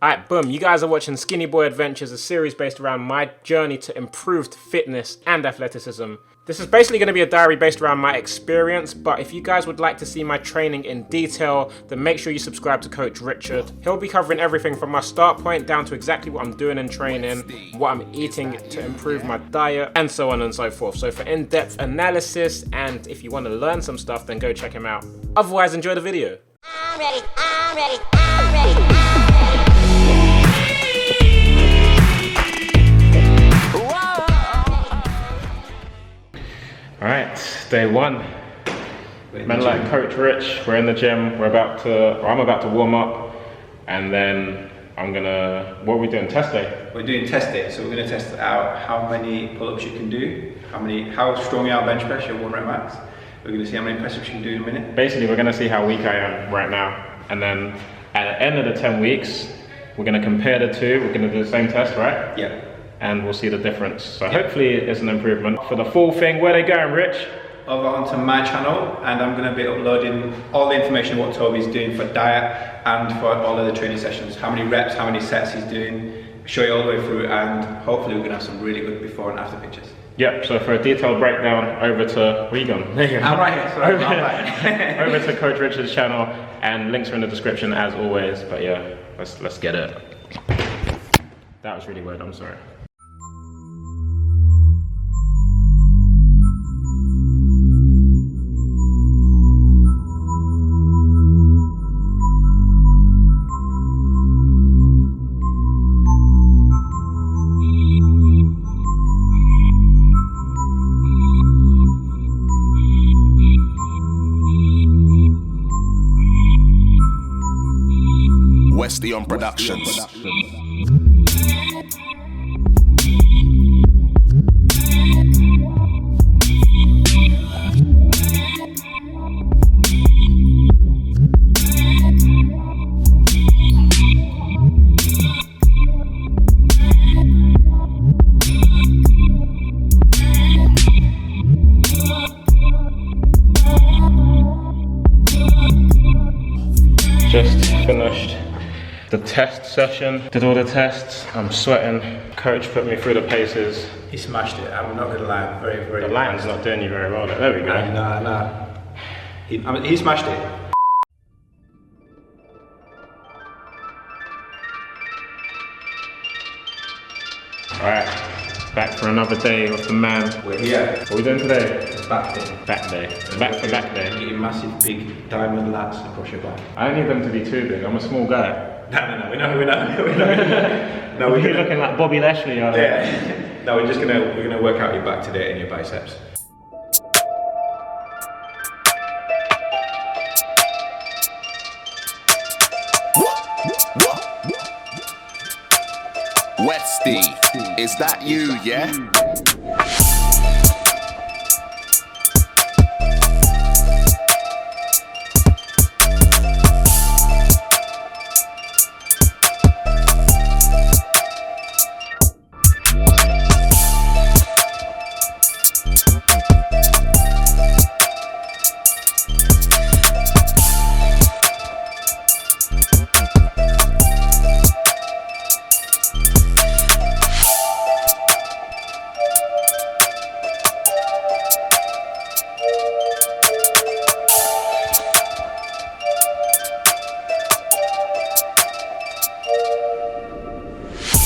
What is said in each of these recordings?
Alright, boom, you guys are watching Skinny Boy Adventures, a series based around my journey to improved fitness and athleticism. This is basically going to be a diary based around my experience, but if you guys would like to see my training in detail, then make sure you subscribe to Coach Richard. He'll be covering everything from my start point down to exactly what I'm doing in training, what I'm eating to improve my diet, and so on and so forth. So for in-depth analysis, and if you want to learn some stuff, then go check him out. Otherwise, enjoy the video. I'm ready, I'm ready, I'm ready, I'm ready. Alright, day one. Men like Coach Rich, we're in the gym, I'm about to warm up, and then what are we doing, test day? We're doing test day, so we're going to test out how many pull-ups you can do, how strong you are bench press, your 1 rep max. We're going to see how many press-ups you can do in a minute. Basically, we're going to see how weak I am right now, and then at the end of the 10 weeks, we're going to compare the two, we're going to do the same test, right? Yeah. And we'll see the difference. So hopefully it's an improvement. For the full thing, where are they going, Rich? Over onto my channel, and I'm going to be uploading all the information what Toby's doing for diet and for all of the training sessions. How many reps, how many sets he's doing, show you all the way through, and hopefully we're going to have some really good before and after pictures. Yep, so for a detailed breakdown, over to, where are you going? There you go. I'm right here, sorry, I'm right. Over to Coach Richard's channel, and links are in the description as always, but yeah, let's get it. That was really weird, I'm sorry. Westy on Productions. Just finished the test session, did all the tests, I'm sweating. Coach put me through the paces. He smashed it, I'm not going to lie, I'm very, very The line's not doing you very well, there we go. He smashed it. Alright, back for another day with the man. We're here. What are we doing today? It's back day. Back day. Back for back day. Eating massive big diamond lats across your back. I don't need them to be too big, I'm a small guy. No, we know. No, You're looking like Bobby Lashley. Yeah. No, we're gonna work out your back today and your biceps. Westy, is that you, yeah?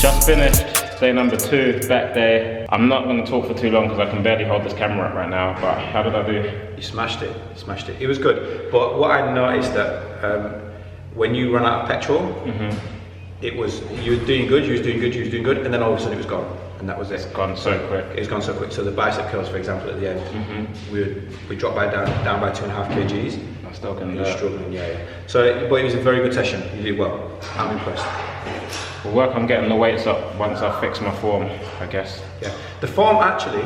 Just finished day number 2, back day. I'm not going to talk for too long because I can barely hold this camera up right now, but how did I do? You smashed it, It was good. But what I noticed that when you run out of petrol, you was doing good, and then all of a sudden it was gone. And that was it. It's gone so quick. It's gone so quick. So the bicep curls, for example, at the end, we dropped down by 2.5 kgs. I still can do that. Struggling, yeah. So, but it was a very good session. You did well. I'm impressed. We'll work on getting the weights up once I fix my form, I guess. Yeah. The form actually,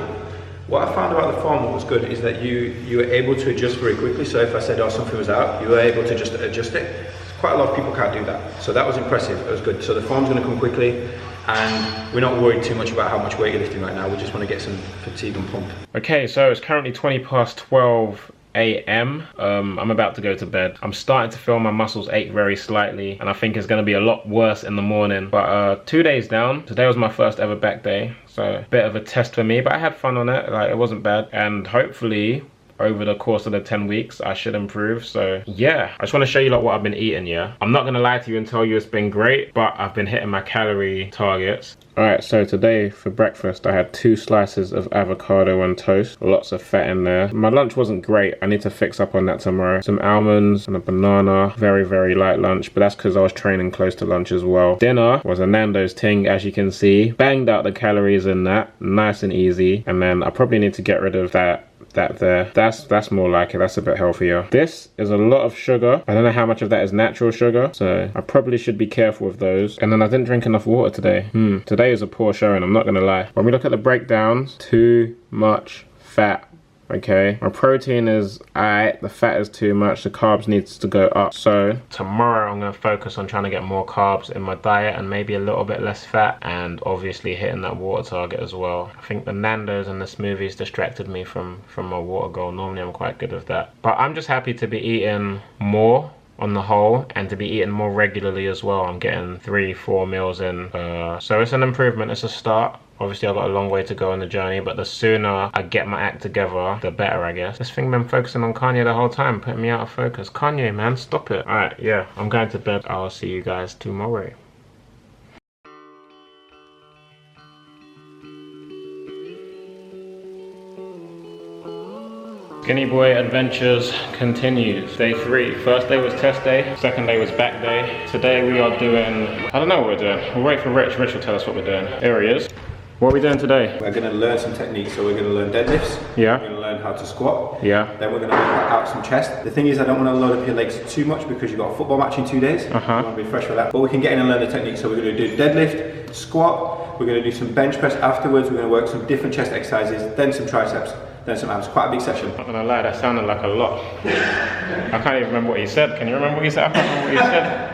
what I found about the form what was good is that you were able to adjust very quickly. So if I said, oh, something was out, you were able to just adjust it. Quite a lot of people can't do that. So that was impressive. It was good. So the form's going to come quickly. And we're not worried too much about how much weight you're lifting right now. We just want to get some fatigue and pump. Okay, so it's currently 12 a.m. I'm about to go to bed. I'm starting to feel my muscles ache very slightly, and I think it's going to be a lot worse in the morning. But 2 days down, today was my first ever back day, so a bit of a test for me, but I had fun on it. Like, it wasn't bad, and hopefully over the course of the 10 weeks I should improve. So yeah, I just want to show you like what I've been eating. Yeah, I'm not gonna lie to you and tell you it's been great, but I've been hitting my calorie targets. All right, so today for breakfast I had 2 slices of avocado on toast, lots of fat in there. My lunch wasn't great, I need to fix up on that tomorrow. Some almonds and a banana, very light lunch, but that's because I was training close to lunch as well. Dinner was a Nando's ting, as you can see. Banged out the calories in that, nice and easy. And then I probably need to get rid of that there. That's more like it. That's a bit healthier. This is a lot of sugar. I don't know how much of that is natural sugar, so I probably should be careful with those. And then I didn't drink enough water today. Today is a poor showing, I'm not gonna lie. When we look at the breakdowns, too much fat. Okay, my protein is alright, the fat is too much, the carbs needs to go up. So tomorrow I'm going to focus on trying to get more carbs in my diet and maybe a little bit less fat, and obviously hitting that water target as well. I think the Nando's and the smoothies distracted me from my water goal. Normally I'm quite good with that, but I'm just happy to be eating more on the whole, and to be eating more regularly as well. I'm getting 3-4 meals in, so it's an improvement, it's a start. Obviously I've got a long way to go on the journey, but the sooner I get my act together, the better, I guess. This thing been focusing on Kanye the whole time, putting me out of focus. Kanye, man, stop it. Alright, yeah, I'm going to bed. I'll see you guys tomorrow. Skinny Boy Adventures continues. Day 3. First day was test day, second day was back day. Today we are doing, I don't know what we're doing. We'll wait for Rich. Rich will tell us what we're doing. Here he is. What are we doing today? We're going to learn some techniques. So we're going to learn deadlifts. Yeah. We're going to learn how to squat. Yeah. Then we're going to work out some chest. The thing is, I don't want to load up your legs too much because you've got a football match in 2 days. You want to be fresh for that. But we can get in and learn the techniques. So we're going to do deadlift, squat. We're going to do some bench press afterwards. We're going to work some different chest exercises, then some triceps, then some abs. Quite a big session. Not gonna lie, that sounded like a lot. I can't even remember what he said. Can you remember what he said? I can't remember what he said.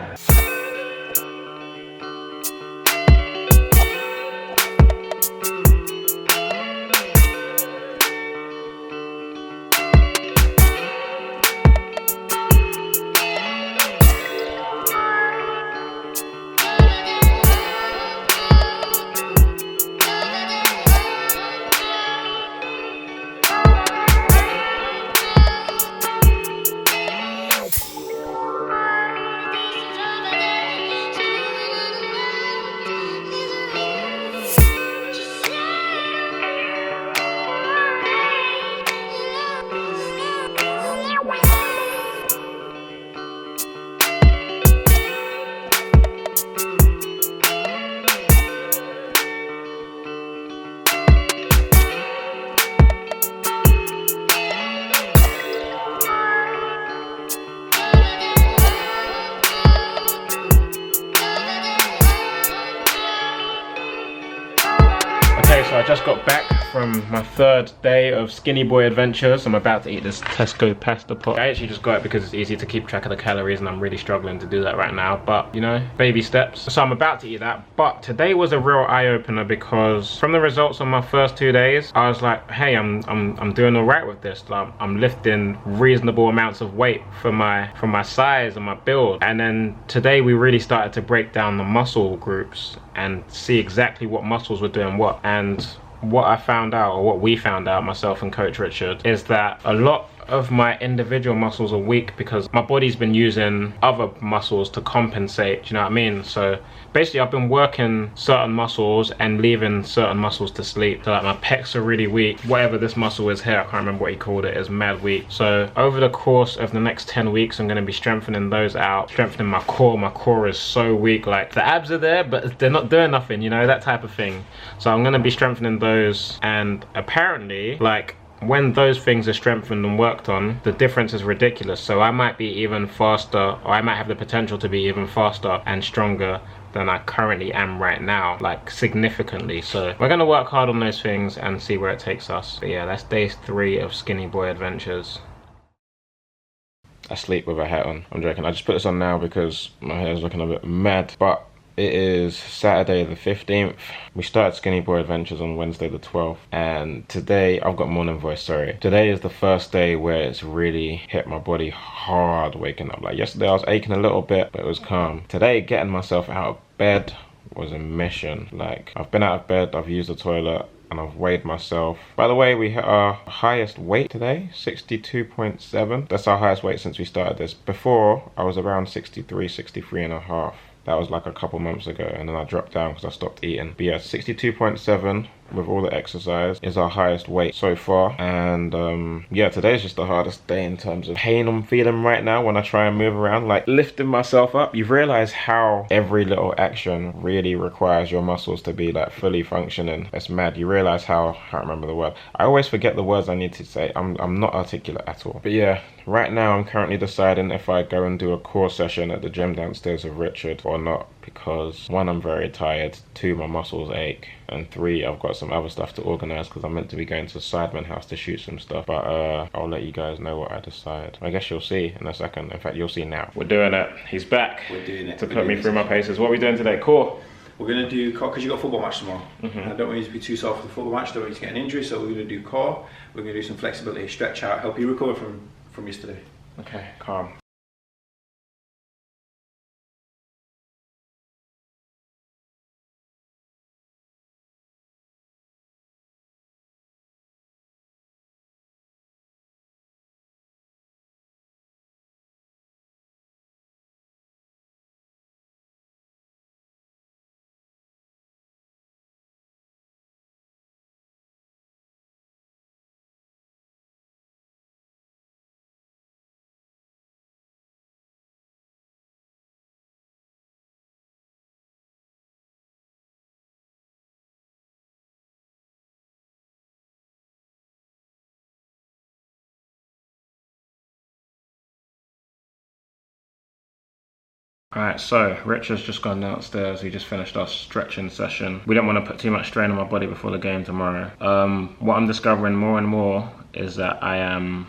So I just got back from my 3rd day of Skinny Boy Adventures. I'm about to eat this Tesco pasta pot. I actually just got it because it's easy to keep track of the calories, and I'm really struggling to do that right now, but you know, baby steps. So I'm about to eat that, but today was a real eye-opener because from the results on my first 2 days, I was like, hey, I'm doing all right with this. Like, I'm lifting reasonable amounts of weight for my size and my build. And then today we really started to break down the muscle groups and see exactly what muscles were doing what. And what I found out, or what we found out, myself and Coach Richard, is that a lot of my individual muscles are weak because my body's been using other muscles to compensate, do you know what I mean? So basically I've been working certain muscles and leaving certain muscles to sleep. So like my pecs are really weak. Whatever this muscle is here, I can't remember what he called it, is mad weak. So over the course of the next 10 weeks, I'm going to be strengthening those out, strengthening my core. My core is so weak, like the abs are there, but they're not doing nothing, you know, that type of thing. So I'm going to be strengthening those, and apparently, like, when those things are strengthened and worked on, the difference is ridiculous. So I might be even faster, or I might have the potential to be even faster and stronger than I currently am right now, like significantly. So we're gonna work hard on those things and see where it takes us. But yeah, that's day 3 of Skinny Boy Adventures. I sleep with a hat on. I'm joking. I just put this on now because my hair is looking a bit mad, but It is Saturday the 15th. We started Skinny Boy Adventures on Wednesday the 12th. And today, I've got morning voice, sorry. Today is the first day where it's really hit my body hard waking up. Like yesterday I was aching a little bit, but it was calm. Today, getting myself out of bed was a mission. Like, I've been out of bed, I've used the toilet, and I've weighed myself. By the way, we hit our highest weight today, 62.7. That's our highest weight since we started this. Before, I was around 63, 63 and a half. That was like a couple months ago, and then I dropped down because I stopped eating. But yeah, 62.7 with all the exercise is our highest weight so far. And yeah, today's just the hardest day in terms of pain I'm feeling right now when I try and move around, like lifting myself up. You realize how every little action really requires your muscles to be like fully functioning. It's mad. You realize how, I can't remember the word. I always forget the words I need to say. I'm not articulate at all. But yeah, right now I'm currently deciding if I go and do a core session at the gym downstairs with Richard or not, because 1, I'm very tired, 2, my muscles ache, and 3, I've got some other stuff to organize because I'm meant to be going to Sideman House to shoot some stuff. But I'll let you guys know what I decide. I guess you'll see in a second. In fact, you'll see now. We're doing it. He's back. We're doing it. To put me through my paces. What are we doing today? Core? We're going to do core, because you've got a football match tomorrow. I don't want you to be too sore for the football match, don't want you to get an injury, so we're going to do core. We're going to do some flexibility, stretch out, help you recover from yesterday. Okay, calm. Alright, so Rich has just gone downstairs. We just finished our stretching session. We don't want to put too much strain on my body before the game tomorrow. What I'm discovering more and more is that I am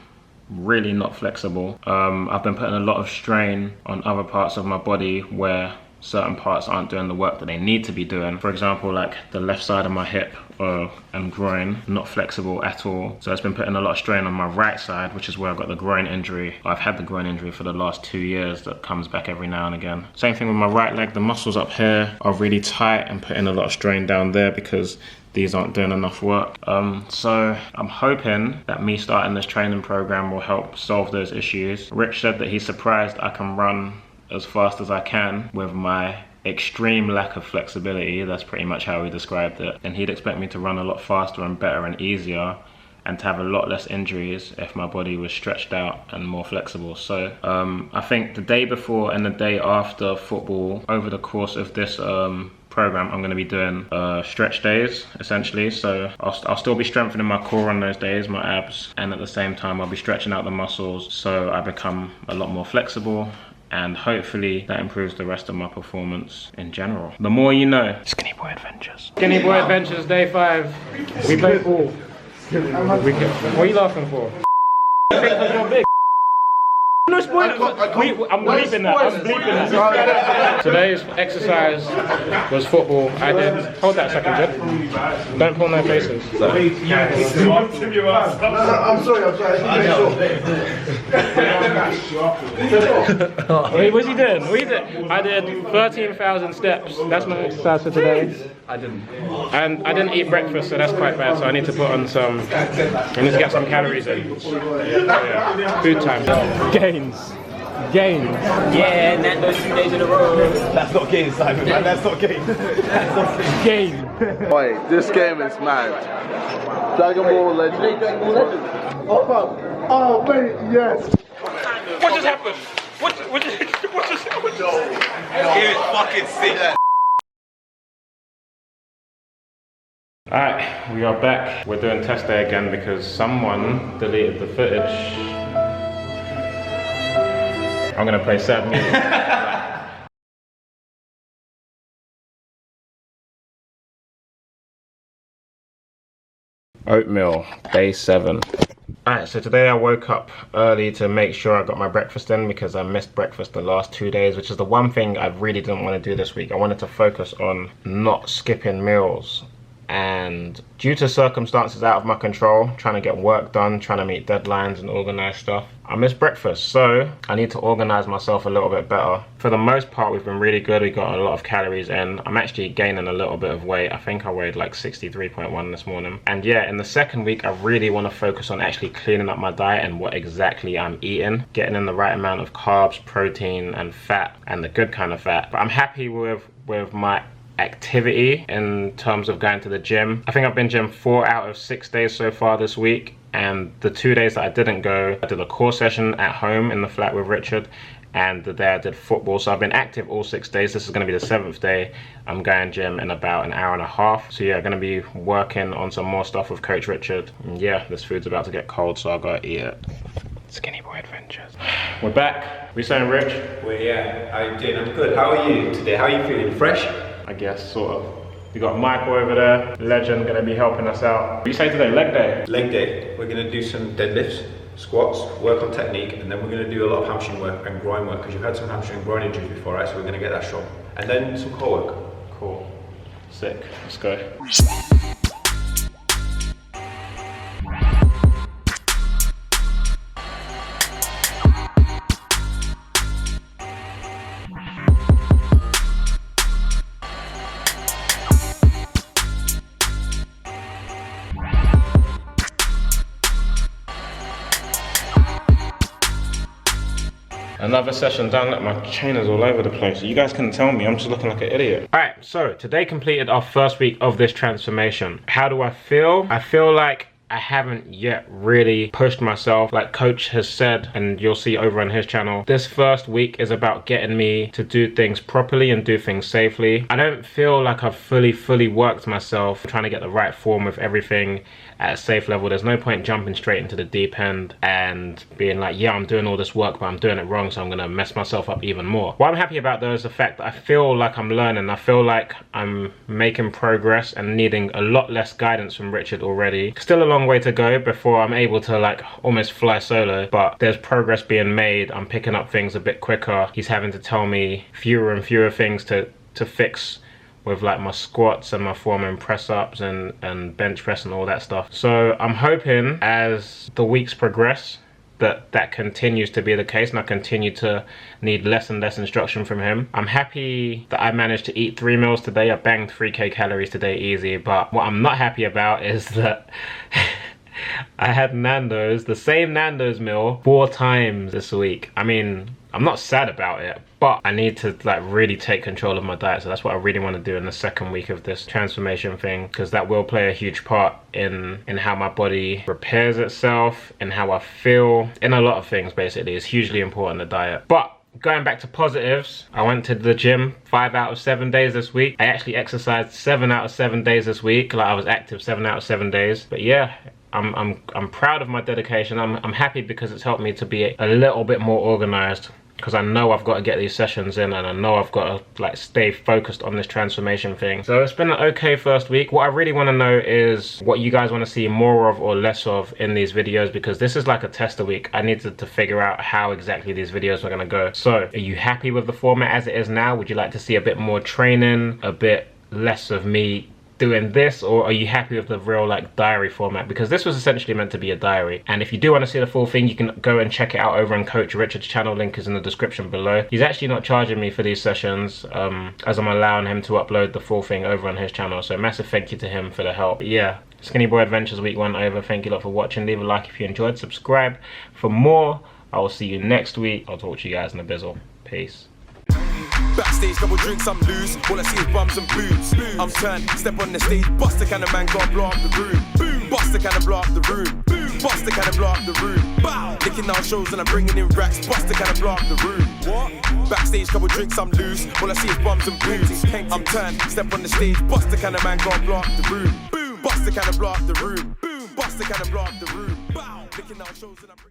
really not flexible. I've been putting a lot of strain on other parts of my body where certain parts aren't doing the work that they need to be doing. For example, like the left side of my hip and groin, not flexible at all. So it's been putting a lot of strain on my right side, which is where I've got the groin injury. I've had the groin injury for the last 2 years that comes back every now and again. Same thing with my right leg. The muscles up here are really tight and putting a lot of strain down there because these aren't doing enough work. So I'm hoping that me starting this training program will help solve those issues. Rich said that he's surprised I can run as fast as I can with my extreme lack of flexibility. That's pretty much how he described it. And he'd expect me to run a lot faster and better and easier and to have a lot less injuries if my body was stretched out and more flexible. So I think the day before and the day after football, over the course of this program, I'm going to be doing stretch days essentially. So I'll still be strengthening my core on those days, my abs, and at the same time I'll be stretching out the muscles so I become a lot more flexible, and hopefully that improves the rest of my performance in general. The more you know. Skinny Boy Adventures. Skinny Boy Adventures, day 5. We play ball. What are you laughing for? You're big. No spoilers. I'm bleeping that. Today's exercise was football. I did. Hold that a second, Jed. Don't pull no faces. I'm sorry. Wait, what's he doing? What are you doing? I did 13,000 steps. That's my exercise for today. I didn't. And I didn't eat breakfast, so that's quite bad. So I need to put on some. I need to get some calories in. So, yeah. Food time. Gains. Yeah, Nando's 2 days in a row. That's not game, Simon, man. That's not game. That's not game. Gain. Wait, this game is mad. Dragon Ball Legend. Oh, mate, yes. What just happened? What just happened? This game is fucking sick. Alright, we are back. We're doing test day again because someone deleted the footage. I'm gonna play sad music. Oatmeal, day 7. Alright, so today I woke up early to make sure I got my breakfast in because I missed breakfast the last 2 days, which is the one thing I really didn't want to do this week. I wanted to focus on not skipping meals. And due to circumstances out of my control, trying to get work done, trying to meet deadlines and organize stuff, I missed breakfast. So I need to organize myself a little bit better. For the most part, we've been really good. We got a lot of calories in. I'm actually gaining a little bit of weight. I think I weighed like 63.1 this morning. And yeah, in the second week, I really want to focus on actually cleaning up my diet and what exactly I'm eating, getting in the right amount of carbs, protein, and fat, and the good kind of fat. But I'm happy with my activity in terms of going to the gym. I think I've been gym 4 out of 6 days so far this week, and the 2 days that I didn't go, I did a core session at home in the flat with Richard, and the day I did football. So I've been active all 6 days. This is going to be the 7th day. I'm going gym in about an hour and a half. So yeah, going to be working on some more stuff with Coach Richard. And yeah, this food's about to get cold, so I've got to eat it. Skinny Boy Adventures. We're back. We saying Rich? Well, yeah, how you doing? I'm good. How are you today? How are you feeling? Fresh? I guess, sort of. We got Michael over there, legend, gonna be helping us out. What do you say today, leg day? Leg day. We're gonna do some deadlifts, squats, work on technique, and then we're gonna do a lot of hamstring work and groin work, because you've had some hamstring and groin injuries before, right? So we're gonna get that strong. And then some core work. Cool. Sick. Let's go. Another session done. Look, my chain is all over the place. You guys couldn't tell me, I'm just looking like an idiot. All right, so today completed our first week of this transformation. How do I feel? I feel like I haven't yet really pushed myself. Like Coach has said, and you'll see over on his channel, this first week is about getting me to do things properly and do things safely. I don't feel like I've fully worked myself trying to get the right form of everything at a safe level. There's no point jumping straight into the deep end and being like, yeah, I'm doing all this work, but I'm doing it wrong, so I'm gonna mess myself up even more. What I'm happy about though is the fact that I feel like I'm learning. I feel like I'm making progress and needing a lot less guidance from Richard already. Still a long way to go before I'm able to like almost fly solo, but there's progress being made. I'm picking up things a bit quicker. He's having to tell me fewer and fewer things to fix with like my squats and my form and press ups and bench press and all that stuff. So I'm hoping as the weeks progress that continues to be the case, and I continue to need less and less instruction from him. I'm happy that I managed to eat 3 meals today. I banged 3K calories today easy, but what I'm not happy about is that I had Nando's, the same Nando's meal, 4 times this week. I mean, I'm not sad about it, but I need to like really take control of my diet. So that's what I really want to do in the second week of this transformation thing, because that will play a huge part in how my body repairs itself and how I feel in a lot of things. Basically, it's hugely important, the diet. But going back to positives, I went to the gym 5 out of 7 days this week. I actually exercised 7 out of 7 days this week. Like I was active 7 out of 7 days. But yeah, I'm proud of my dedication. I'm happy because it's helped me to be a little bit more organized, because I know I've got to get these sessions in, and I know I've got to like stay focused on this transformation thing. So it's been an okay first week. What I really want to know is what you guys want to see more of or less of in these videos, because this is like a tester week. I needed to figure out how exactly these videos are going to go. So are you happy with the format as it is now? Would you like to see a bit more training, a bit less of me doing this, or are you happy with the real like diary format? Because this was essentially meant to be a diary, and if you do want to see the full thing, you can go and check it out over on Coach Richard's channel. Link is in the description below. He's actually not charging me for these sessions, as I'm allowing him to upload the full thing over on his channel, so massive thank you to him for the help. But yeah, Skinny Boy Adventures week 1 over. Thank you a lot for watching. Leave a like if you enjoyed, subscribe for more. I will see you next week. I'll talk to you guys in a bizzle. Peace. Backstage, couple drinks, I'm loose. All I see is bums and boobs. I'm turned, step on the stage, bust the kind of man, gotta blow up the room. Boom, bust the kind of blow up the room. Boom, bust the kind of blow up the room. Bow, licking down shows and I'm bringing in racks, bust the kind of blow up the room. What? Backstage, couple drinks, I'm loose. All I see is bums and boobs. I'm turned, step on the stage, bust the kind of man, gotta blow up the room. Boom, bust the kind of blow up the room. Boom, bust the kind of blow up the room. Bow, licking down shows and I'm